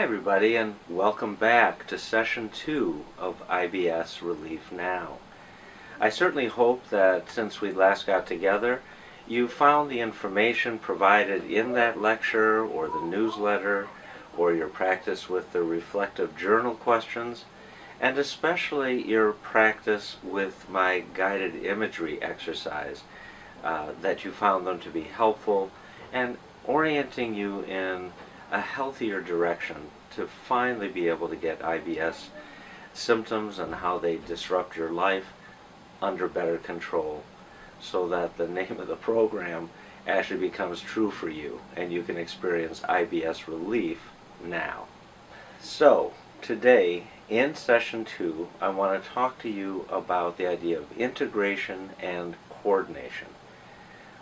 Hi everybody, and welcome back to session 2 of IBS Relief Now. I certainly hope that since we last got together, you found the information provided in that lecture or the newsletter or your practice with the reflective journal questions, and especially your practice with my guided imagery exercise, that you found them to be helpful and orienting you in a healthier direction to finally be able to get IBS symptoms and how they disrupt your life under better control, so that the name of the program actually becomes true for you and you can experience IBS relief now. So today in session 2 I want to talk to you about the idea of integration and coordination.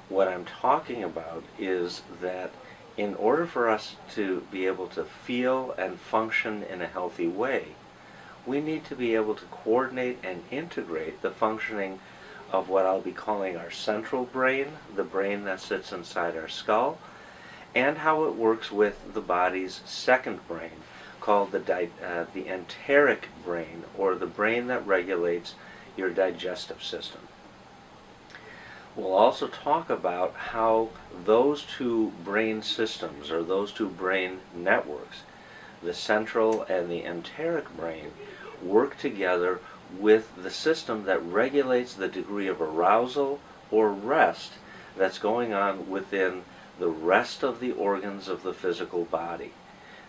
What I'm talking about is that in order for us to be able to feel and function in a healthy way, we need to be able to coordinate and integrate the functioning of what I'll be calling our central brain, the brain that sits inside our skull, and how it works with the body's second brain, called the enteric brain, or the brain that regulates your digestive system. We'll also talk about how those two brain systems, or those two brain networks, the central and the enteric brain, work together with the system that regulates the degree of arousal or rest that's going on within the rest of the organs of the physical body.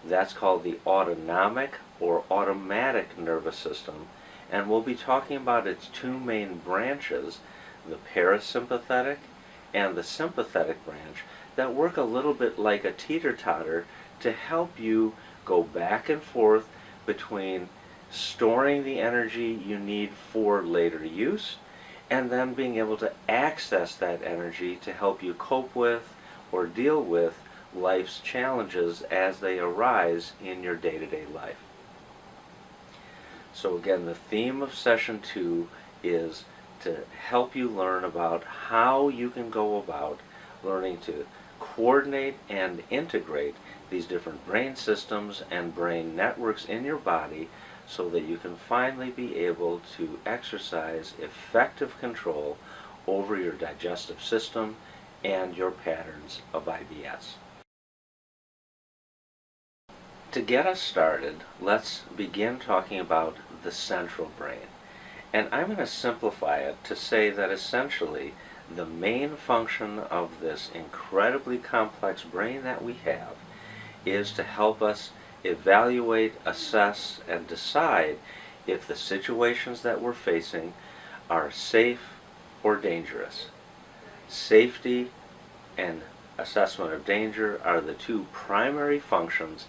That's called the autonomic or automatic nervous system, and we'll be talking about its two main branches, the parasympathetic and the sympathetic branch, that work a little bit like a teeter-totter to help you go back and forth between storing the energy you need for later use and then being able to access that energy to help you cope with or deal with life's challenges as they arise in your day-to-day life. So again, the theme of session 2 is to help you learn about how you can go about learning to coordinate and integrate these different brain systems and brain networks in your body so that you can finally be able to exercise effective control over your digestive system and your patterns of IBS. To get us started, let's begin talking about the central brain. And I'm going to simplify it to say that essentially the main function of this incredibly complex brain that we have is to help us evaluate, assess, and decide if the situations that we're facing are safe or dangerous. Safety and assessment of danger are the two primary functions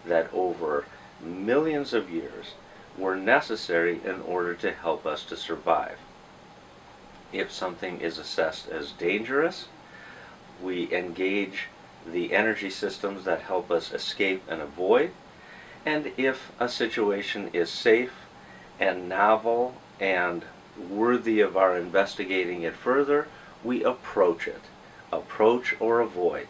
that over millions of years were necessary in order to help us to survive. If something is assessed as dangerous, we engage the energy systems that help us escape and avoid, and if a situation is safe and novel and worthy of our investigating it further, we approach it. Approach or avoid,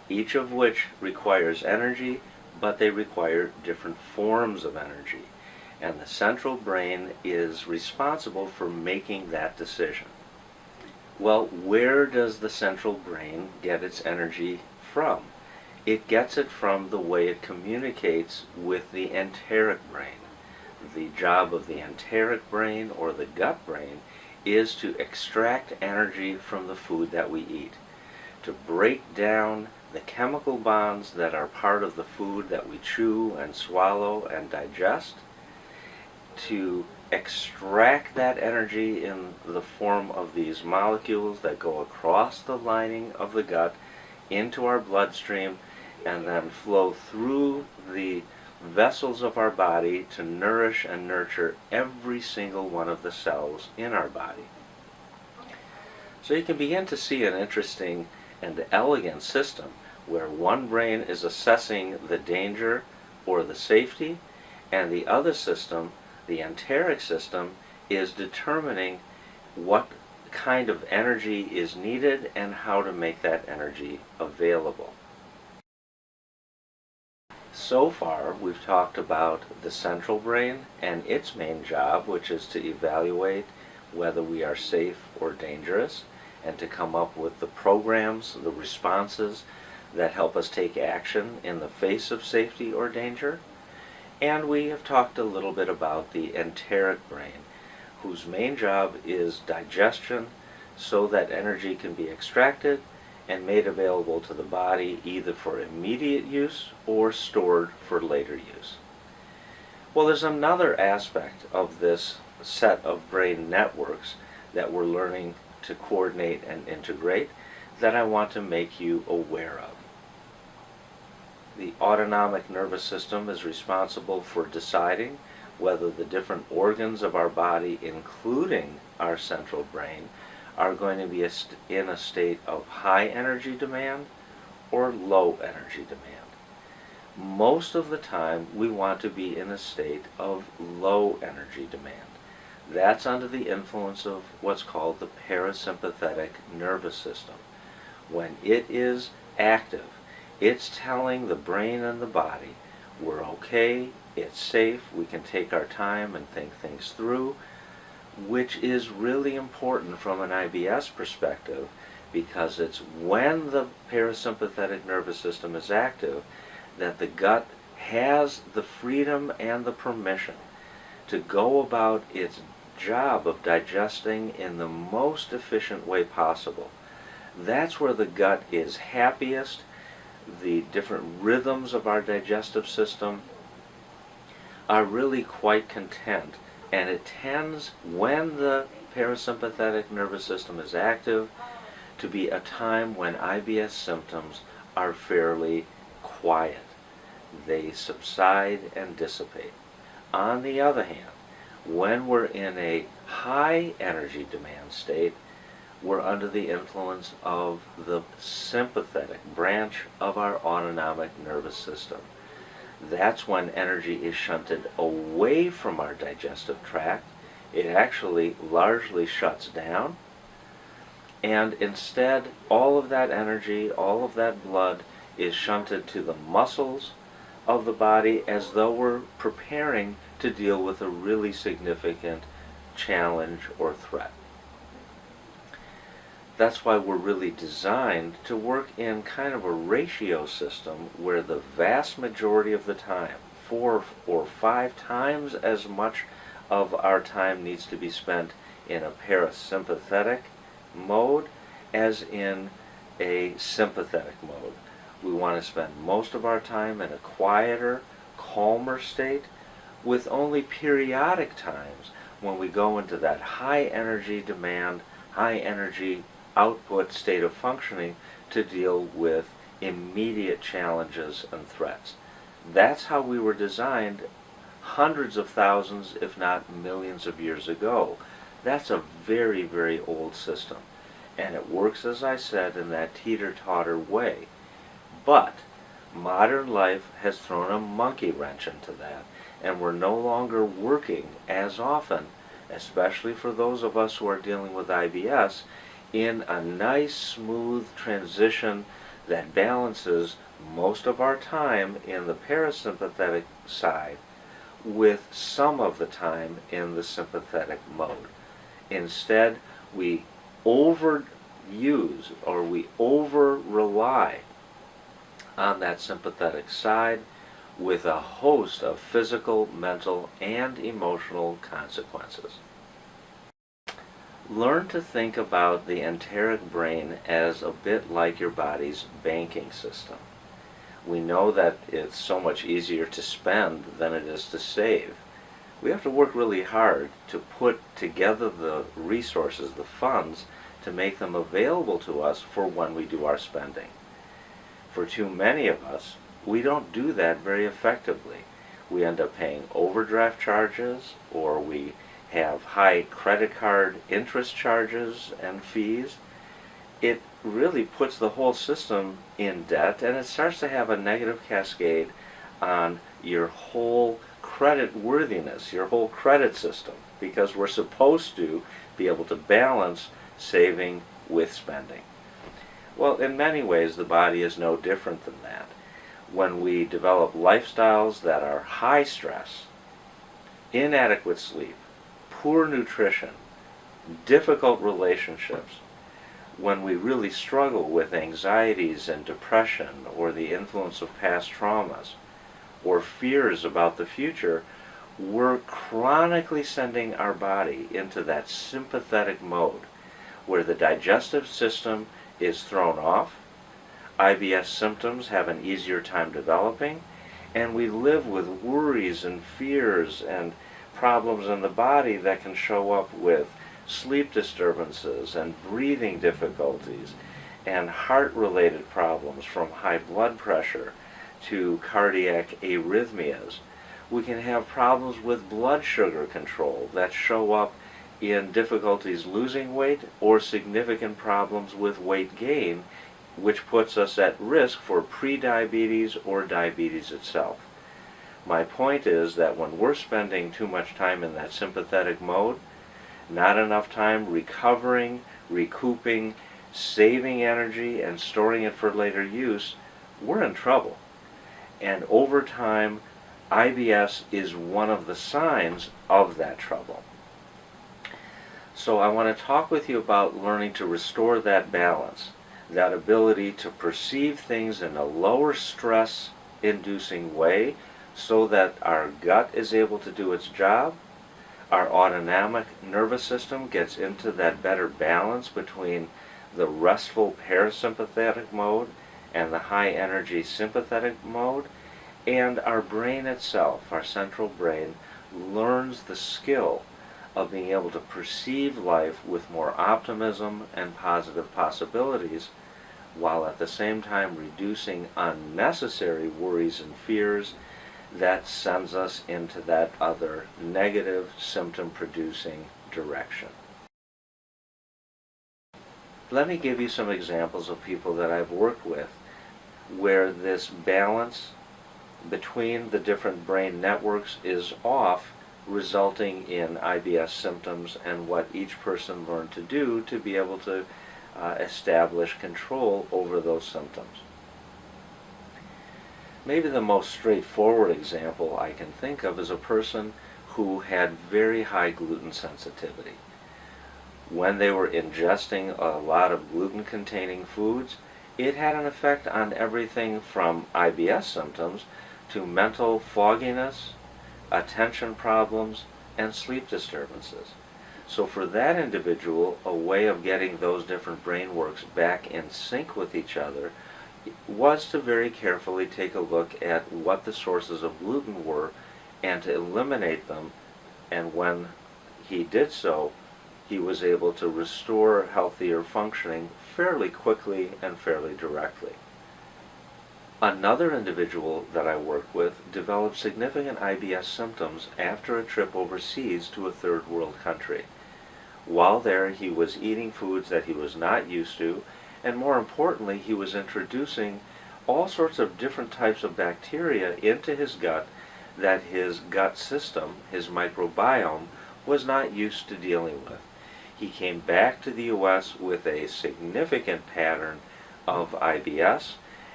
each of which requires energy, but they require different forms of energy. And the central brain is responsible for making that decision. Well, where does the central brain get its energy from? It gets it from the way it communicates with the enteric brain. The job of the enteric brain, or the gut brain, is to extract energy from the food that we eat, to break down the chemical bonds that are part of the food that we chew and swallow and digest, to extract that energy in the form of these molecules that go across the lining of the gut into our bloodstream and then flow through the vessels of our body to nourish and nurture every single one of the cells in our body. So you can begin to see an interesting and elegant system where one brain is assessing the danger or the safety, and the other system, the enteric system, is determining what kind of energy is needed and how to make that energy available. So far, we've talked about the central brain and its main job, which is to evaluate whether we are safe or dangerous, and to come up with the programs, the responses that help us take action in the face of safety or danger. And we have talked a little bit about the enteric brain, whose main job is digestion, so that energy can be extracted and made available to the body either for immediate use or stored for later use. Well, there's another aspect of this set of brain networks that we're learning to coordinate and integrate that I want to make you aware of. The autonomic nervous system is responsible for deciding whether the different organs of our body, including our central brain, are going to be in a state of high energy demand or low energy demand. Most of the time, we want to be in a state of low energy demand. That's under the influence of what's called the parasympathetic nervous system. When it is active, it's telling the brain and the body, we're okay, it's safe, we can take our time and think things through, which is really important from an IBS perspective, because it's when the parasympathetic nervous system is active that the gut has the freedom and the permission to go about its job of digesting in the most efficient way possible. That's where the gut is happiest. The different rhythms of our digestive system are really quite content, and it tends, when the parasympathetic nervous system is active, to be a time when IBS symptoms are fairly quiet. They subside and dissipate. On the other hand, when we're in a high energy demand state, we're under the influence of the sympathetic branch of our autonomic nervous system. That's when energy is shunted away from our digestive tract. It actually largely shuts down, and instead all of that energy, all of that blood is shunted to the muscles of the body, as though we're preparing to deal with a really significant challenge or threat. That's why we're really designed to work in kind of a ratio system where the vast majority of the time, 4 or 5 times as much of our time needs to be spent in a parasympathetic mode as in a sympathetic mode. We want to spend most of our time in a quieter, calmer state, with only periodic times when we go into that high energy demand, high energy output state of functioning to deal with immediate challenges and threats. That's how we were designed hundreds of thousands, if not millions of years ago. That's a very, very old system. And it works, as I said, in that teeter-totter way. But modern life has thrown a monkey wrench into that, and we're no longer working as often, especially for those of us who are dealing with IBS, in a nice, smooth transition that balances most of our time in the parasympathetic side with some of the time in the sympathetic mode. Instead, we overuse or we over-rely on that sympathetic side with a host of physical, mental, and emotional consequences. Learn to think about the enteric brain as a bit like your body's banking system. We know that it's so much easier to spend than it is to save. We have to work really hard to put together the resources, the funds, to make them available to us for when we do our spending. For too many of us, we don't do that very effectively. We end up paying overdraft charges, or we have high credit card interest charges and fees. It really puts the whole system in debt, and it starts to have a negative cascade on your whole credit worthiness, your whole credit system, because we're supposed to be able to balance saving with spending. Well, in many ways, the body is no different than that. when we develop lifestyles that are high stress, inadequate sleep, poor nutrition, difficult relationships, when we really struggle with anxieties and depression or the influence of past traumas or fears about the future, we're chronically sending our body into that sympathetic mode where the digestive system is thrown off, IBS symptoms have an easier time developing, and we live with worries and fears and problems in the body that can show up with sleep disturbances and breathing difficulties and heart-related problems from high blood pressure to cardiac arrhythmias. We can have problems with blood sugar control that show up in difficulties losing weight or significant problems with weight gain, which puts us at risk for prediabetes or diabetes itself. My point is that when we're spending too much time in that sympathetic mode, not enough time recovering, recouping, saving energy, and storing it for later use, we're in trouble. And over time, IBS is one of the signs of that trouble. So I want to talk with you about learning to restore that balance, that ability to perceive things in a lower stress-inducing way so that our gut is able to do its job, our autonomic nervous system gets into that better balance between the restful parasympathetic mode and the high energy sympathetic mode, and our brain itself, our central brain, learns the skill of being able to perceive life with more optimism and positive possibilities, while at the same time reducing unnecessary worries and fears that sends us into that other negative symptom-producing direction. Let me give you some examples of people that I've worked with where this balance between the different brain networks is off, resulting in IBS symptoms, and what each person learned to do to be able to establish control over those symptoms. Maybe the most straightforward example I can think of is a person who had very high gluten sensitivity. When they were ingesting a lot of gluten-containing foods, it had an effect on everything from IBS symptoms to mental fogginess, attention problems, and sleep disturbances. So for that individual, a way of getting those different brain works back in sync with each other was to very carefully take a look at what the sources of gluten were and to eliminate them, and when he did so, he was able to restore healthier functioning fairly quickly and fairly directly. Another individual that I worked with developed significant IBS symptoms after a trip overseas to a third world country. While there, he was eating foods that he was not used to, and more importantly, he was introducing all sorts of different types of bacteria into his gut that his gut system, his microbiome, was not used to dealing with. He came back to the U.S. with a significant pattern of IBS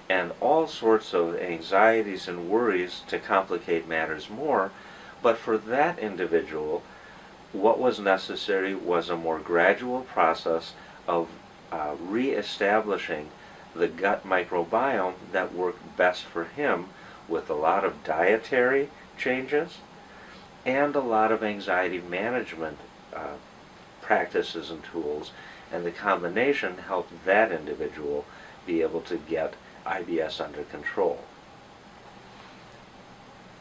and all sorts of anxieties and worries to complicate matters more, but for that individual, what was necessary was a more gradual process of re-establishing the gut microbiome that worked best for him, with a lot of dietary changes and a lot of anxiety management practices and tools, and the combination helped that individual be able to get IBS under control.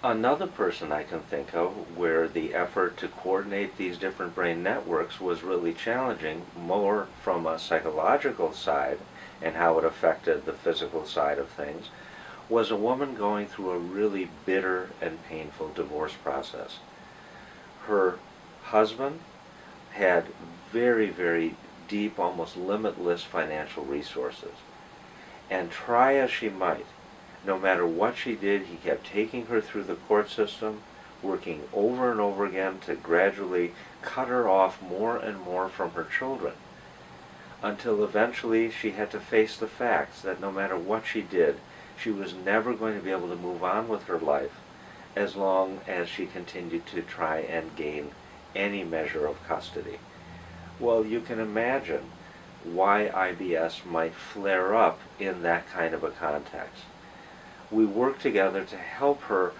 Another person I can think of where the effort to coordinate these different brain networks was really challenging, more from a psychological side and how it affected the physical side of things, was a woman going through a really bitter and painful divorce process. Her husband had very, very deep, almost limitless financial resources. And try as she might, no matter what she did, he kept taking her through the court system, working over and over again to gradually cut her off more and more from her children, until eventually she had to face the facts that no matter what she did, she was never going to be able to move on with her life as long as she continued to try and gain any measure of custody. Well, you can imagine why IBS might flare up in that kind of a context. We work together to help her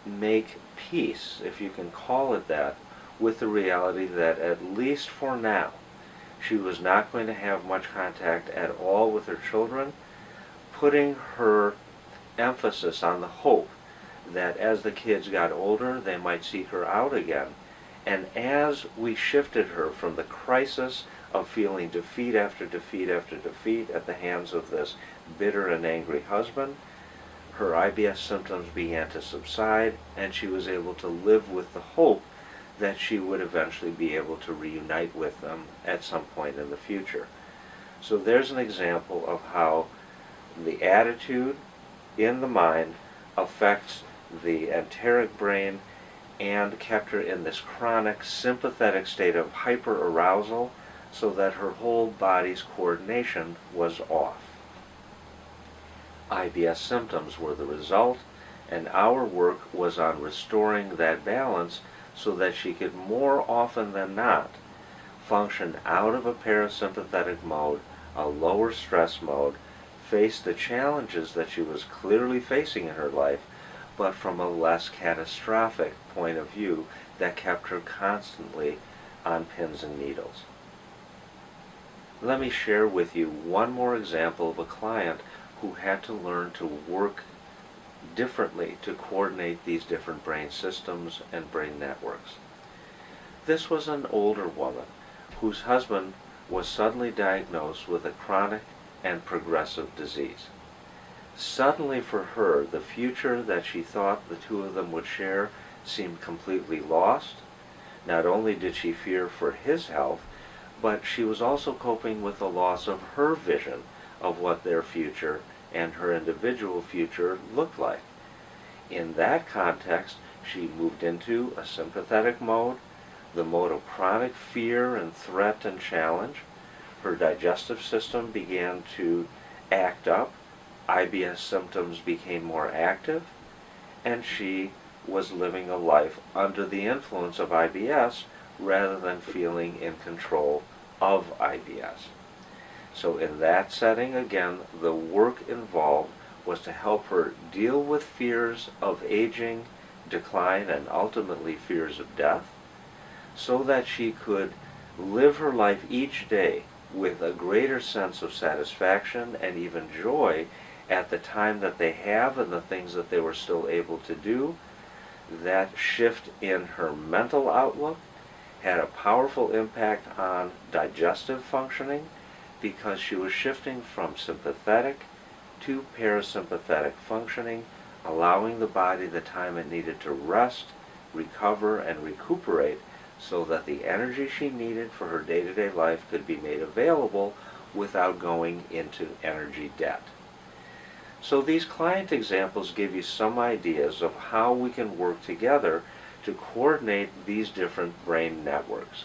make peace, if you can call it that, with the reality that at least for now, she was not going to have much contact at all with her children, putting her emphasis on the hope that as the kids got older, they might seek her out again. And as we shifted her from the crisis of feeling defeat after defeat after defeat at the hands of this bitter and angry husband, her IBS symptoms began to subside, and she was able to live with the hope that she would eventually be able to reunite with them at some point in the future. So there's an example of how the attitude in the mind affects the enteric brain and kept her in this chronic sympathetic state of hyperarousal so that her whole body's coordination was off. IBS symptoms were the result, and our work was on restoring that balance so that she could more often than not function out of a parasympathetic mode, a lower stress mode, face the challenges that she was clearly facing in her life, but from a less catastrophic point of view that kept her constantly on pins and needles. Let me share with you one more example of a client who had to learn to work differently to coordinate these different brain systems and brain networks. This was an older woman whose husband was suddenly diagnosed with a chronic and progressive disease. Suddenly for her, the future that she thought the two of them would share seemed completely lost. Not only did she fear for his health, but she was also coping with the loss of her vision of what their future and her individual future looked like. In that context, she moved into a sympathetic mode, the mode of chronic fear and threat and challenge. Her digestive system began to act up, IBS symptoms became more active, and she was living a life under the influence of IBS rather than feeling in control of IBS. So in that setting, again, the work involved was to help her deal with fears of aging, decline, and ultimately fears of death, so that she could live her life each day with a greater sense of satisfaction and even joy at the time that they have and the things that they were still able to do. That shift in her mental outlook had a powerful impact on digestive functioning because she was shifting from sympathetic to parasympathetic functioning, allowing the body the time it needed to rest, recover, and recuperate so that the energy she needed for her day-to-day life could be made available without going into energy debt. So these client examples give you some ideas of how we can work together to coordinate these different brain networks.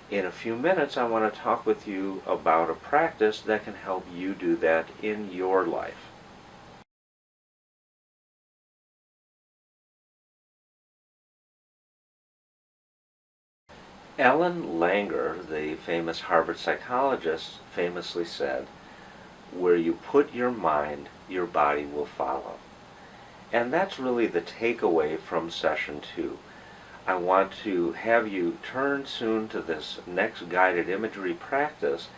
In a few minutes, I want to talk with you about a practice that can help you do that in your life. Ellen Langer, the famous Harvard psychologist, famously said, "Where you put your mind, your body will follow." And that's really the takeaway from session 2. I want to have you turn soon to this next guided imagery practice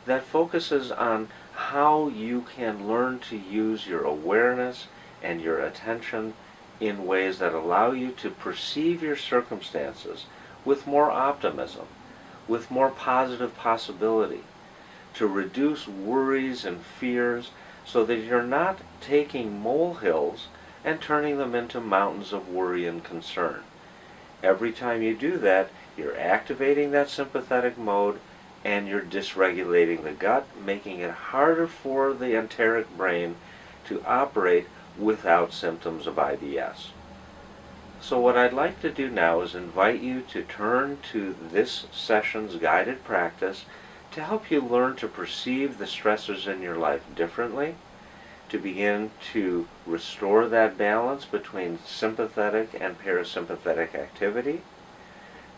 that focuses on how you can learn to use your awareness and your attention in ways that allow you to perceive your circumstances with more optimism, with more positive possibility, to reduce worries and fears so that you're not taking molehills and turning them into mountains of worry and concern. Every time you do that, you're activating that sympathetic mode and you're dysregulating the gut, making it harder for the enteric brain to operate without symptoms of IBS. So what I'd like to do now is invite you to turn to this session's guided practice to help you learn to perceive the stressors in your life differently, to begin to restore that balance between sympathetic and parasympathetic activity,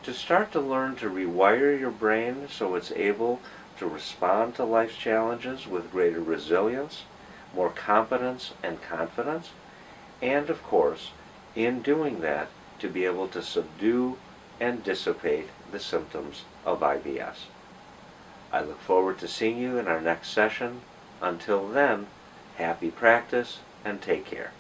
to start to learn to rewire your brain so it's able to respond to life's challenges with greater resilience, more competence and confidence, and of course, in doing that, to be able to subdue and dissipate the symptoms of IBS. I look forward to seeing you in our next session. Until then, happy practice and take care.